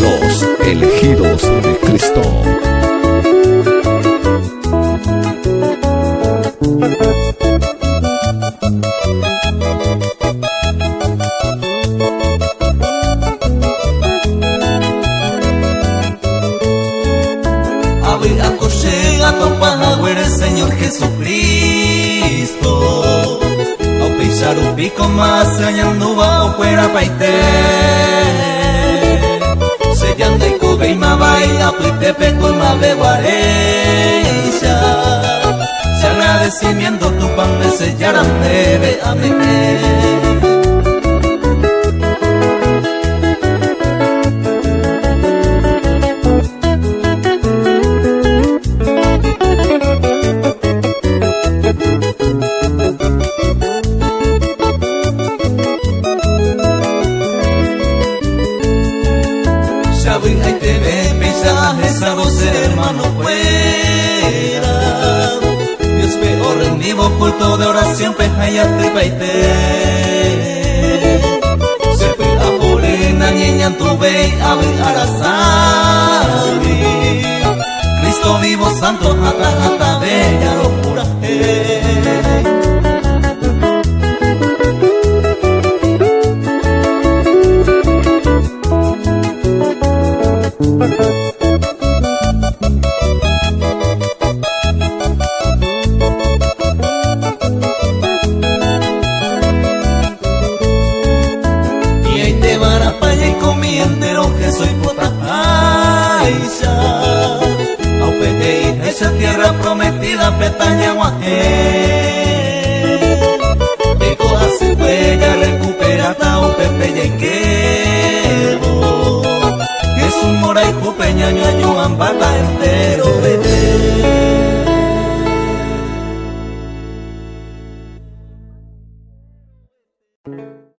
Los elegidos de Cristo. El Señor Jesucristo ao peixar o pico mas ganhanduba o cuera paite sellando e cobeima baila plite peco ma beguareja se agradecimiento tu pan de sellaran bebe amén. Ahí te ve mensajes a vos hermano fuera Dios peor en vivo culto de oración pejayate paite se pega morena niña tu ve ave arasami Cristo vivo santo jata jata bella locura y ahí te van a paya y comiendero que soy puta aisha au pete esa tierra prometida petaña guajé que coja se huella recupera tao pepe y quebo es un mora y cupeña ño ayuan bata entero